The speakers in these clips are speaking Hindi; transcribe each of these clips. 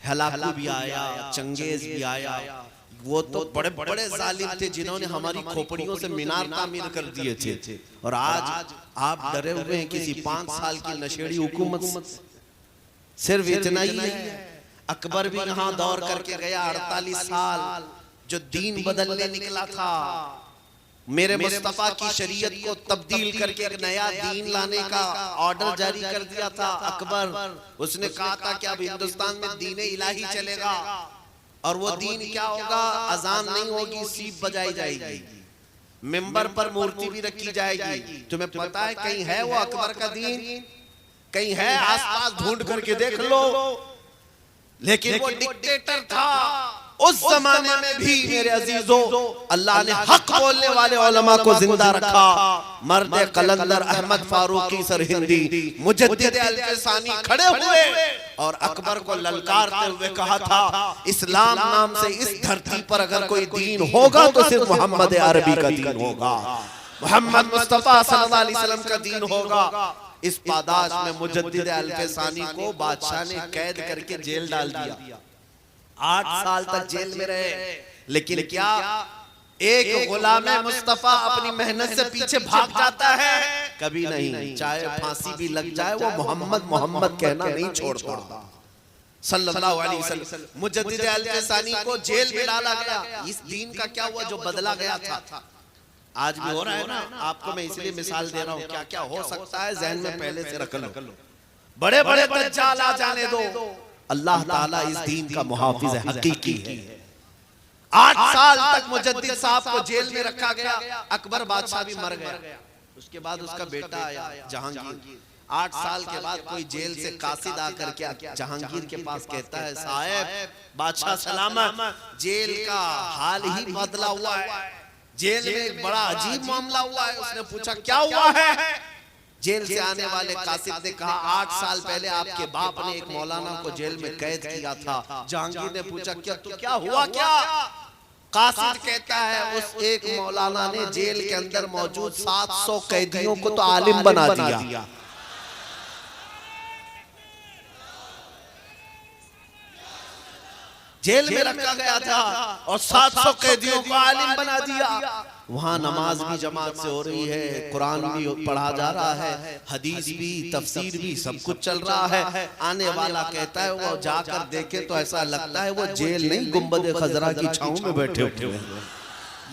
हलाकू भी आया, चंगेज भी आया। वो तो बड़े बड़े जालिम थे जिन्होंने हमारी खोपड़ियों से मीनार तामीर कर दिए थे। और आज आप डरे हुए हैं किसी 5 साल की नशेड़ी हुकूमत से। सिर्फ इतना ही है, अकबर भी यहाँ दौर करके गया 48 साल, जो दीन बदलने निकला था, मेरे मुस्तफा की शरीयत को तब्दील करके एक नया दीन लाने का ऑर्डर जारी कर दिया था अकबर। उसने कहा था कि अब हिंदुस्तान में दीन इलाही चलेगा, और वो दीन क्या होगा? अजान नहीं होगी, सीप बजाई जाएगी, मिंबर पर मूर्ति भी रखी जाएगी। तुम्हें पता है कहीं है वो अकबर का दीन? कहीं है? आसपास ढूंढ करके देख लो। लेकिन वो डिक्टेटर था। उस जमाने में भी मेरे अजीजों, अल्लाह ने हक बोलने वाले उलमा को जिंदा रखा। मर्द कलंदर अहमद फारूकी सरहिंदी मुजद्दिद अल-फ़सानी खड़े हुए और अकबर को ललकारते हुए कहा था, इस्लाम नाम से इस धरती पर अगर कोई दीन होगा तो सिर्फ मोहम्मद अरबी का दीन होगा, मोहम्मद मुस्तफा सल्लल्लाहु अलैहि वसल्लम का दीन होगा। इस पादाश में मुजद्दिद अल-फ़सानी को बादशाह ने कैद करके जेल डाल दिया। 8 साल तक जेल में रहे। लेकिन क्या एक गुलाम मुस्तफा अपनी मेहनत से पीछे भाग जाता है? कभी नहीं। चाहे फांसी भी लग जाए वो मोहम्मद मोहम्मद कहना नहीं छोड़ता सल्लल्लाहु अलैहि वसल्लम। मुजद्दिद अल-फ़सानी को जेल में डाला गया। इस दीन का क्या हुआ जो बदला गया था? आज भी हो रहा है ना। आपको मैं इसलिए मिसाल दे रहा हूँ, क्या क्या हो सकता है जहन में पहले से रख लो। बड़े बड़े दज्जाल आ जाने दो, अल्लाह ताला इस दीन का मुहाफिज है, हकीकी है। 8 साल तक मुजद्दिद साहब को जेल में रखा गया। अकबर बादशाह भी मर गया। उसके बाद उसका बेटा आया जहांगीर। 8 साल के बाद कोई जेल से कासिद आकर के जहांगीर के पास कहता है, साहब बादशाह सलामत, जेल का हाल ही बदला हुआ है, जेल में एक बड़ा अजीब मामला हुआ है। उसने पूछा क्या हुआ है? जेल से आने वाले कासिद ने कहा, 8 साल पहले आपके बाप ने एक मौलाना को जेल में कैद किया था। जहांगीर ने पूछा क्या हुआ क्या? कासिद कहता है, उस एक मौलाना ने जेल के अंदर मौजूद 700 कैदियों को तो आलिम बना दिया। जेल में रखा गया था और 700 कैदियों को आलिम बना दिया। वहाँ नमाज भी जमात से हो रही है, कुरान भी पढ़ा जा रहा है, हदीस भी, तफसीर भी, सब कुछ चल रहा है। आने वाला कहता है वो जाकर देखे तो ऐसा लगता है वो जेल नहीं, गुंबद खजरा की छांव में बैठे हुए हैं।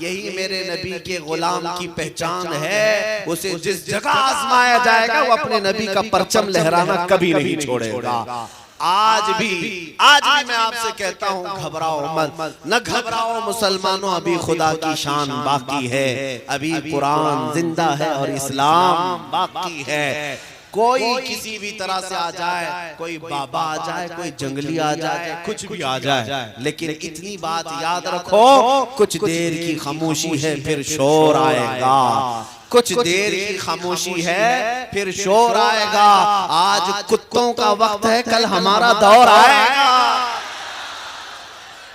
यही मेरे नबी के गुलाम की पहचान है। उसे जिस जगह आजमाया जाएगा वो अपने नबी का परचम लहराना कभी नहीं छोड़ेगा। आज भी मैं आपसे कहता हूँ, घबराओ मत, न घबराओ मुसलमानों, अभी खुदा की शान बाकी है, अभी कुरान जिंदा है और इस्लाम बाकी है। कोई किसी भी तरह से आ जाए, कोई बाबा आ जाए, कोई जंगली आ जाए, कुछ भी आ जाए, लेकिन इतनी बात याद रखो, कुछ देर की खामोशी है फिर शोर आएगा। कुछ देर की खामोशी है फिर शोर आएगा। आज कुत्तों का वक्त है, कल हमारा दौर आएगा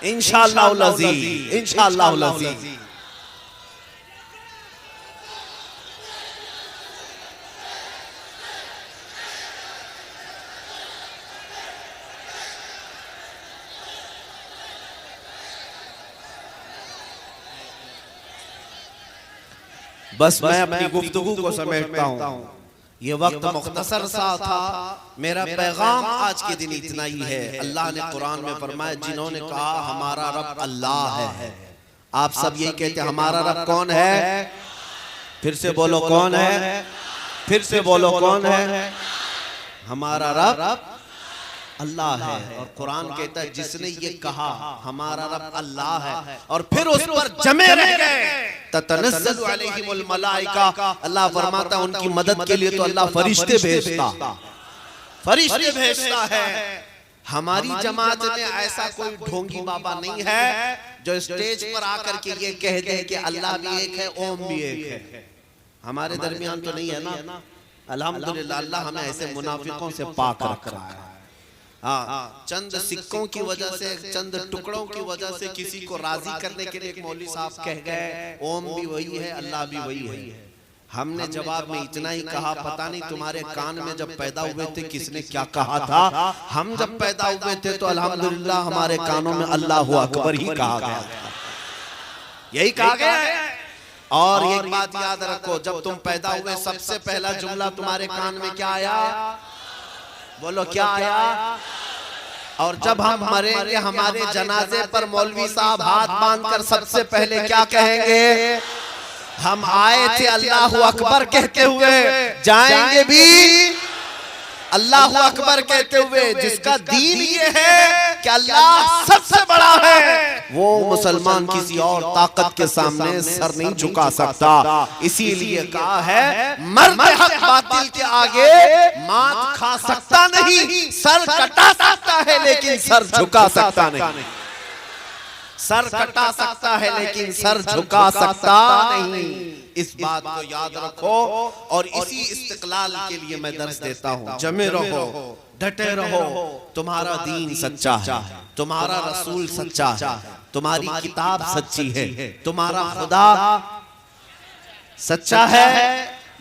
इंशाअल्लाह अज़ीज़, इंशाअल्लाह अज़ीज़। बस मैं अपनी गुफ्तगू को समेटता हूँ। ये वक्त मुख्तसर सा था, मेरा पैगाम आज के दिन इतना ही है। अल्लाह ने कुरान में फरमाया, जिन्होंने कहा हमारा रब अल्लाह है, आप सब यही कहते हैं हमारा रब कौन है? फिर से बोलो कौन है? फिर से बोलो कौन है? हमारा रब अल्लाह है। और कुरान कहता है जिसने ये कहा हमारा रब अल्लाह है और फिर उस पर जमे रह गए, ततनज़्ज़लु अलैहिमुल मलाइका, अल्लाह फरमाता है उनकी मदद के लिए तो अल्लाह फरिश्ते भेजता है। हमारी जमात में ऐसा कोई ढोंगी बाबा नहीं है जो स्टेज पर आकर के ये कह दे कि अल्लाह भी एक है, ओम भी एक है। हमारे दरमियान तो नहीं है ना, अल्हम्दुलिल्लाह। अल्लाह हमें ऐसे मुनाफिकों से पाक रखा है। हाँ, चंद सिक्कों की वजह से, चंद टुकड़ों की वजह से किसी को राजी करने के लिए एक मौलवी साहब कह गए ओम भी वही है, अल्लाह भी वही है। हमने जवाब में इतना ही कहा, पता नहीं तुम्हारे कान में जब पैदा हुए थे किसने क्या कहा था। हम जब पैदा हुए थे तो अल्हम्दुलिल्लाह हमारे कानों में अल्लाहु अकबर ही कहा गया, यही कहा गया है। और एक बात याद रखो, जब तुम पैदा हुए सबसे पहला जुमला तुम्हारे कान में क्या आया? बोलो क्या आया? और जब हम मरेंगे हमारे जनाजे पर मौलवी साहब हाथ बांधकर सबसे पहले क्या कहेंगे? हम आए थे अल्लाहु अकबर कहते हुए, जाएंगे भी अल्लाहु अकबर कहते हुए। जिसका दीन ये है कि अल्लाह सबसे बड़ा है, वो मुसलमान किसी और ताकत के सामने सर नहीं झुका सकता। इसीलिए कहा है मर्द हक बातिल के आगे मात खा सकता नहीं, सर कटा सकता है लेकिन सर झुका सकता नहीं। सर कटा सकता है लेकिन सर झुका सकता नहीं। इस बात को याद रखो। और इसी इस्तिकलाल के लिए मैं दर्स देता हूँ, जमे रहो, डटे रहो। तुम्हारा दीन सच्चा है, तुम्हारा रसूल सच्चा है, तुम्हारी किताब सच्ची है, तुम्हारा खुदा सच्चा है।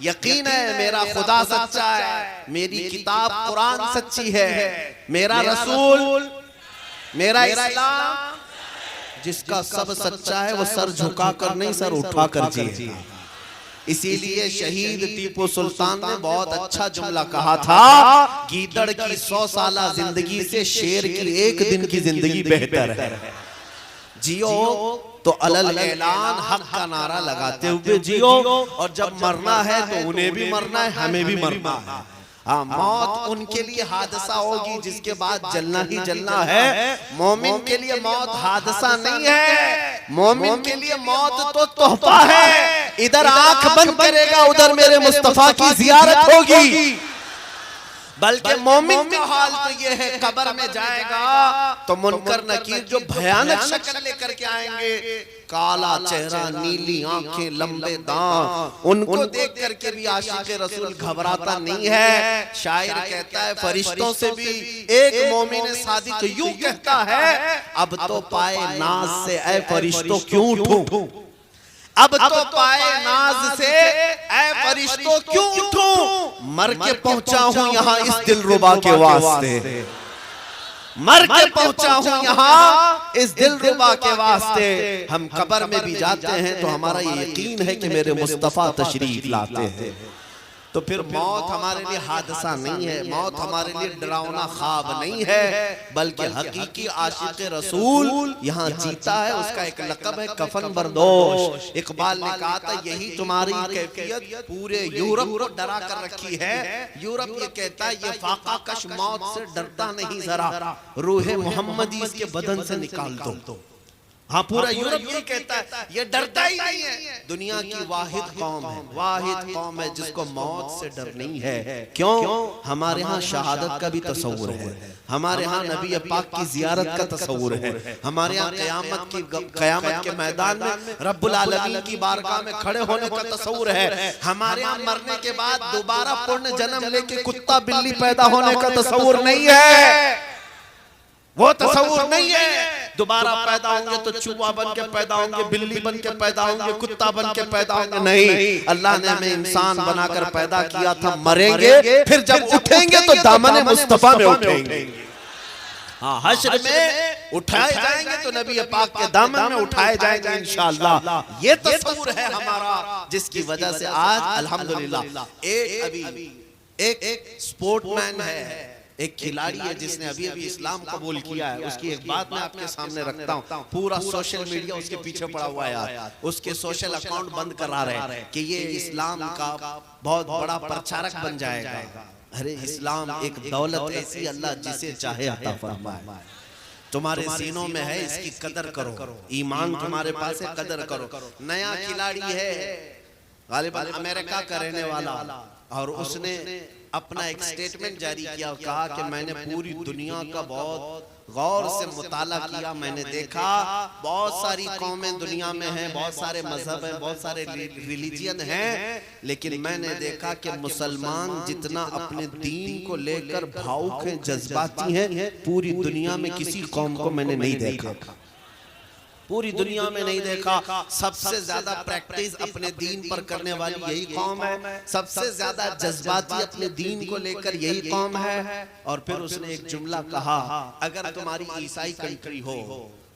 यकीन है मेरा खुदा सच्चा है, मेरी किताब कुरान सच्ची है, मेरा रसूल, मेरा इस्लाम। जिसका सब सच्चा है वो सर झुका कर नहीं, सर उठा कर जिए। इसीलिए शहीद टीपू सुल्तान ने बहुत अच्छा जुमला कहा था, गीदड़ की 100 साला जिंदगी से शेर की एक दिन की जिंदगी बेहतर है। जियो तो अलल ऐलान हक का नारा लगाते हुए जियो, और जब मरना है तो उन्हें भी मरना है, हमें भी मरना है। हाँ, मौत उनके लिए हादसा होगी जिसके बाद जलना ही जलना है। मोमिन के लिए मौत हादसा नहीं है, मोमिन के लिए मौत तो तोहफा है। इधर आंख बंद करेगा उधर मेरे मुस्तफा की जियारत होगी। बल्कि मोमिन का हाल तो ये है, कब्र में जाएगा तो मुनकर नकीर जो भयानक शक्ल लेकर के आएंगे, काला चेहरा, नीली आंखें, लंबे दांत, उनको देख करके भी आशिक रसूल घबराता नहीं है। शायर कहता है फरिश्तों से भी एक मोमिन सादिक यूं कहता है, अब तो पाए नाज से ऐ फरिश्तों क्यों उठूं, अब तो पाए नाज से ऐ फरिश्तों क्यों उठूं। मर के पहुंचा हूं यहाँ इस दिलरुबा के वास्ते, मर के पहुंचा हूं यहाँ इस दिलरुबा के वास्ते। हम कब्र में भी जाते हैं तो हमारा ये यकीन है कि मेरे मुस्तफा तशरीफ लाते हैं। तो फिर मौत हमारे लिए हादसा नहीं है, मौत हमारे लिए डरावना ख्वाब नहीं है, बल्कि हकीकी आशिक रसूल यहाँ जीता है। उसका एक लक़ब है कफन बर्दोश। इकबाल ने कहा था यही तुम्हारी कैफियत पूरे यूरोप को डरा कर रखी है। यूरोप ये कहता है ये फाका कश मौत से डरता नहीं जरा, रूहे मोहम्मदी इसके बदन से निकाल दो। हाँ, पूरा यूरोप ये कहता है ये डरता ही नहीं है। दुनिया की वाहिद कौम है, वाहिद कौम है जिसको मौत से डर नहीं है। क्यों? हमारे यहाँ शहादत का भी तस्वुर है, हमारे यहाँ नबी पाक की जियारत का तस्वुर है, हमारे यहाँ क़यामत के मैदान में रब्बुल आलमीन की बारगाह में खड़े होने का तस्वुर है। हमारे यहाँ मरने के बाद दोबारा पुण्य जन्म लेके कुत्ता बिल्ली पैदा होने का तस्वुर नहीं है, वो तस्वुर नहीं है। दोबारा पैदा होंगे तो चूहा बन के पैदा होंगे, बिल्ली बन के पैदा होंगे, कुत्ता बन के पैदा होंगे, नहीं। अल्लाह ने हमें इंसान बनाकर पैदा किया था, मरेंगे फिर जब उठेंगे तो दामन मुस्तफा में उठेंगे। हाँ, हश्र में उठाए जाएंगे तो नबी पाक के दामन में उठाए जाएंगे इंशाअल्लाह। ये तस्वुर है हमारा, जिसकी वजह से आज अल्हम्दुलिल्लाह एक स्पोर्टमैन है, एक खिलाड़ी है जिसने अभी अभी इस्लाम कबूल किया है। उसकी एक बात मैं आपके सामने रखता हूँ, पूरा सोशल मीडिया उसके पीछे पड़ा हुआ है यार। उसके सोशल अकाउंट बंद करा रहे हैं कि ये इस्लाम का बहुत बड़ा प्रचारक बन जाएगा। अरे इस्लाम एक दौलत ऐसी अल्लाह जिसे चाहे अता फरमाए। तुम्हारे सीनों में है, इसकी कदर करो। ईमान तुम्हारे पास है, कदर करो। नया खिलाड़ी है, गालिबन अमेरिका का रहने वाला, और उसने अपना एक स्टेटमेंट जारी किया, कहा कि मैंने पूरी दुनिया का बहुत गौर से मुताला किया। मैंने देखा बहुत सारी कौमें दुनिया में हैं, बहुत सारे मजहब हैं, बहुत सारे रिलीजियन हैं, लेकिन मैंने देखा कि मुसलमान जितना अपने दीन को लेकर भावुक हैं, जज्बाती हैं, पूरी दुनिया में किसी कौम को मैंने नहीं देखा। पूरी दुनिया में नहीं देखा। सबसे ज्यादा प्रैक्टिस अपने दीन पर करने वाली यही कौम है, सबसे ज्यादा जज्बाती अपने दीन को लेकर यही कौम है। और फिर उसने एक जुमला कहा, अगर तुम्हारी ईसाई कंट्री हो,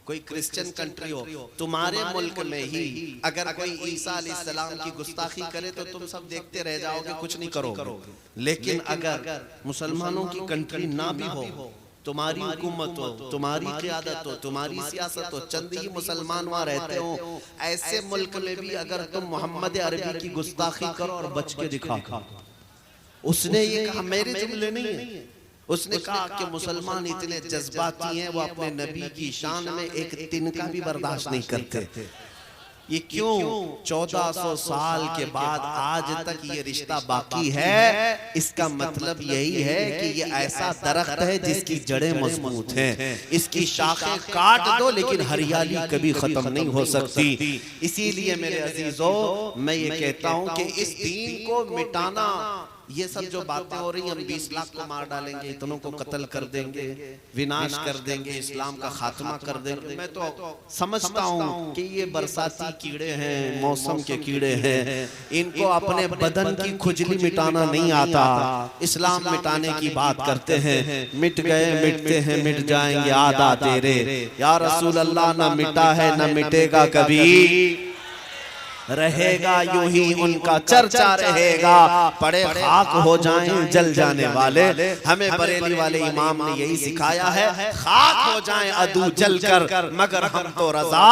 कोई क्रिश्चियन कंट्री हो, तुम्हारे मुल्क में ही अगर कोई ईसा अलैहिस्सलाम की गुस्ताखी करे तो तुम सब देखते रह जाओगे, कुछ नहीं करोगे। लेकिन अगर मुसलमानों की कंट्री ना भी हो, तुम्हारी हुकूमत हो, तुम्हारी क़यादत हो, तुम्हारी सियासत हो, चंद ही मुसलमान वहाँ रहते हो, ऐसे मुल्क में भी अगर तुम मोहम्मद अरबी की गुस्ताखी करो और बच के दिखा। उसने ये कहा, मेरे जुमले नहीं है, उसने कहा कि मुसलमान इतने जज्बाती हैं, वो अपने नबी की शान में एक तिनका भी बर्दाश्त नहीं करते। ये क्यों 1400 साल के बाद आज तक ये रिश्ता बाकी है? इसका मतलब यही है कि ये ऐसा दरख्त है जिसकी जड़ें मजबूत हैं, इसकी शाखें काट दो लेकिन हरियाली कभी खत्म नहीं हो सकती। इसीलिए मेरे अजीजों, मैं ये कहता हूं कि इस दीन को मिटाना, ये सब जो बातें हो रही, हम 20 लाख को मार डालेंगे, इतनों को कत्ल कर देंगे, विनाश कर देंगे, इस्लाम का खात्मा कर देंगे, मैं तो समझता हूँ कि ये बरसाती कीड़े हैं, मौसम के कीड़े हैं, इनको अपने बदन की खुजली मिटाना नहीं आता, इस्लाम मिटाने की बात करते हैं। मिट गए मिटते हैं, मिट जाएंगे आदा तेरे, या रसूल अल्लाह, ना मिटा है ना मिटेगा कभी, रहेगा यूं ही उनका चर्चा रहेगा, पड़े खाक हो जाएं जल जाने वाले। हमें बरेली वाले इमाम ने यही सिखाया है, खाक हो जाएं अदू जल कर, मगर हम तो रजा,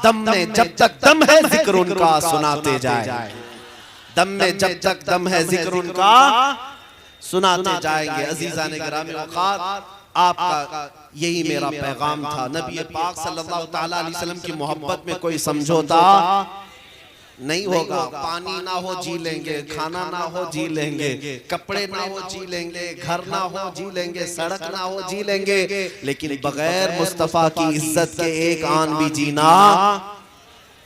दम में जब तक दम है जिक्र उनका सुनाते जाए, दम में जब तक दम है जिक्र उनका सुनाते जाएंगे। अजीजान गिरामी औकात, आपका यही मेरा पैगाम था। नबी पाक सल्लल्लाहु तआला अलैहि वसल्लम की मोहब्बत में कोई समझौता नहीं होगा। पानी ना हो जी लेंगे, खाना ना हो जी लेंगे, कपड़े ना हो जी लेंगे, घर ना हो जी लेंगे, सड़क ना हो जी लेंगे, लेकिन बगैर मुस्तफा की इज्जत के एक आन भी जीना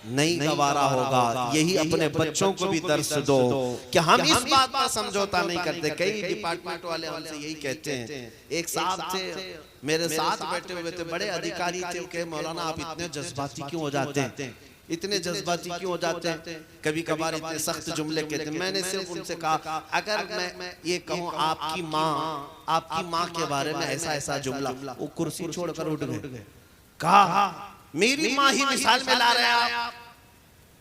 नहीं गवारा होगा। यही अपने बच्चों को भी दर्स दो कि हम इस बात पर समझौता नहीं करते। कई डिपार्टमेंट वाले हमसे यही कहते हैं। एक साहब थे, मेरे साथ बैठे हुए थे, बड़े अधिकारी थे, कहे मौलाना आप इतने जज्बाती क्यों हो जाते हैं, इतने जज्बाती क्यों हो जाते हैं, कभी कभार इतने सख्त जुमले कहते हैं। मैंने सिर्फ उनसे कहा, अगर मैं ये कहूँ आपकी माँ के बारे में ऐसा ऐसा जुमला, वो कुर्सी छोड़कर उठ गए। कहा मेरी माँ ही मिसाल में ला रहे हैं आप।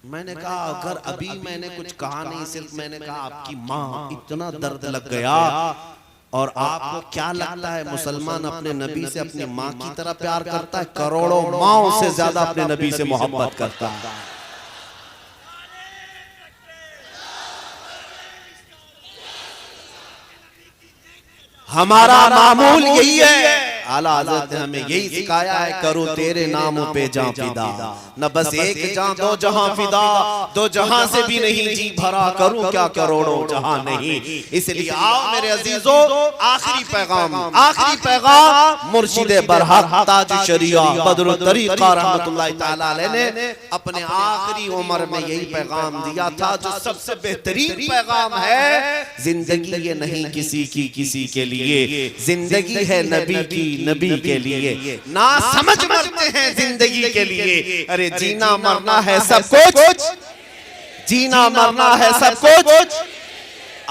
मैंने कहा अगर अभी मैंने कुछ कहा नहीं, सिर्फ मैंने कहा आपकी माँ, इतना दर्द लग गया। और आपको क्या लगता है मुसलमान अपने नबी से अपनी माँ की तरह प्यार करता है? करोड़ों माँओं से ज्यादा अपने नबी से मोहब्बत करता है। हमारा मामूल यही है। आला हज़रत ने हमें यही सिखाया है, करो तेरे नाम पे जान फिदा, न बस एक जान दो जहां फिदा, दो जहां से भी नहीं जी भरा, करूं क्या करोड़ों जहां नहीं। इसलिए आओ मेरे अजीजों, आखिरी पैगाम मुर्शिद बरहक ताज शरिया बदरुल तरीका रहमतुल्लाह तआला अलैह ने अपने आखिरी उम्र में यही पैगाम दिया था, जो सबसे बेहतरीन पैगाम है। जिंदगी ये नहीं किसी की किसी के लिए, जिंदगी है नबी की नबी के लिए। ना समझ मरते हैं जिंदगी के लिए, अरे जीना मरना है सब कुछ, जीना मरना है सब कुछ।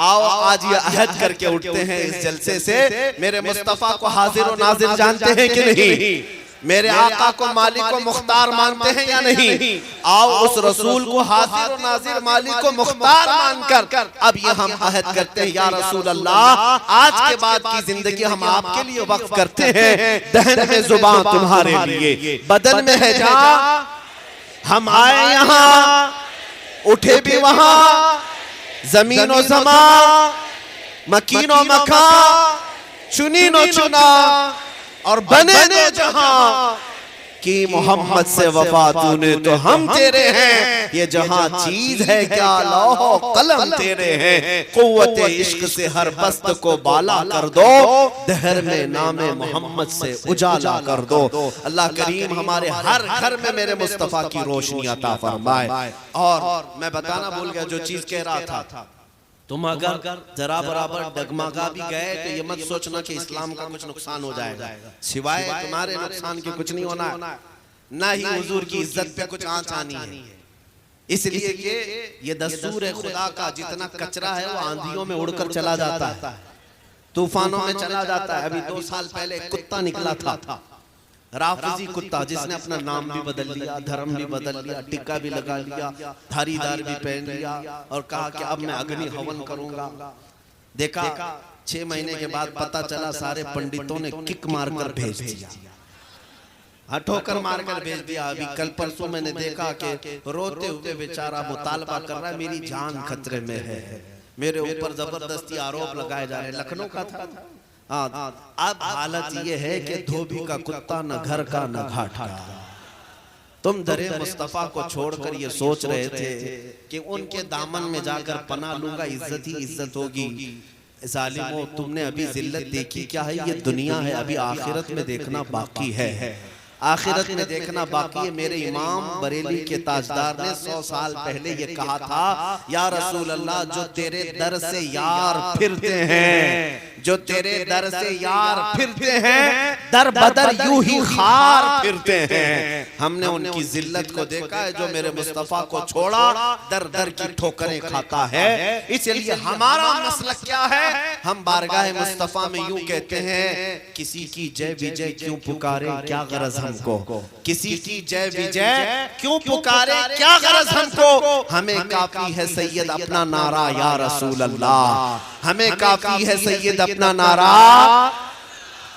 आओ आज ये अहद करके उठते हैं इस जलसे से, मेरे मुस्तफा को हाजिर और नाजिर जानते हैं कि नहीं, मेरे आका को मालिक को मुख्तार मानते हैं या नहीं। आओ उस रसूल को हाजिर और नाजिर मालिक को मुख्तार मानकर अब ये हम अहद करते हैं, या रसूल अल्लाह आज के बाद की जिंदगी हम आपके लिए वक्फ करते हैं। दहन में जुबान तुम्हारे लिए, बदन में है जान, हम आए यहाँ उठे भी वहाँ, जमीन और ज़मा मकीन और मका, चुनी नो चुना और बने ने जहां कि मोहम्मद से वफा तूने तो हम तेरे हैं। ये जहां चीज है क्या लौह कलम तेरे हैं। कुव्वत इश्क से हर बस्त को बाला कर दो, दहर में नामे मोहम्मद से उजाला कर दो। अल्लाह करीम हमारे हर घर में मेरे मुस्तफा की रोशनी अता फरमाए। और मैं बताना भूल गया जो चीज कह रहा था, तुम अगर जरा बराबर डगमगा भी गए तो ये मत सोचना कि इस्लाम का कुछ नुकसान हो जाएगा, सिवाय तुम्हारे नुकसान के कुछ नहीं होना है। ना ही हुजूर की इज्जत पे कुछ आंच आनी है। इसलिए कि ये दस्तूर है खुदा का, जितना कचरा है वो आंधियों में उड़कर चला जाता है, तूफानों में चला जाता है। अभी 2 साल पहले एक कुत्ता निकला था, राफिजी कुत्ता, जिसने अपना नाम भी बदल लिया, धर्म भी बदल लिया, टिक्का भी लगा लिया, धारीदार भी पहन लिया और कहा कि अब मैं अग्नि हवन करूंगा। देखा 6 महीने के बाद पता चला सारे पंडितों ने किक मारकर भेज दिया, ठोकर मारकर भेज दिया। अभी कल परसों मैंने देखा कि रोते हुए बेचारा मुतालबा कर रहा है, मेरी जान खतरे में है, मेरे ऊपर जबरदस्ती आरोप लगाए जा रहे हैं। लखनऊ का था। अब हालत ये है कि धोबी का कुत्ता न घर का न घाट का। तुम दरे मुस्तफा को छोड़कर ये सोच रहे थे कि उनके दामन में जाकर पनाह लूंगा, इज्जत ही इज्जत होगी। जालिमो, तुमने अभी जिल्लत देखी क्या है? ये दुनिया है, अभी आखिरत में देखना बाकी है, आखिरत में देखना बाकी है। मेरे इमाम बरेली के ताजदार ने 100 साल पहले ये कहा था, या रसूल अल्लाह, जो तेरे दर से यार फिरते हैं, जो तेरे दर से यार फिरते हैं, दर बदर यूं ही खार फिरते हैं। हमने उनकी जिल्लत को देखा है, जो मेरे मुस्तफा को छोड़ा दर दर की ठोकरें खाता है। इसलिए हमारा मसलक क्या है? हम बारगाह मुस्तफा में यूं कहते हैं, किसी की जय विजय क्यों पुकारे, क्या गरज हमको, किसी की जय विजय क्यों पुकारे, क्या गरज हमको। हमें काफी है सैयद अपना नारा, या रसूल अल्लाह, हमें काफी है सैयद अपना नारा,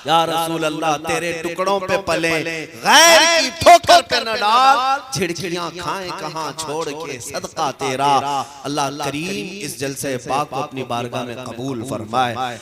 या रसूल अल्लाह। तेरे टुकड़ों पे पले, गैर की ठोकर पे न डाल, झिड़झिड़ियां खाएं कहां छोड़ के सदका तेरा। अल्लाह करीम इस जलसे पाक को अपनी बारगाह में कबूल फरमाए।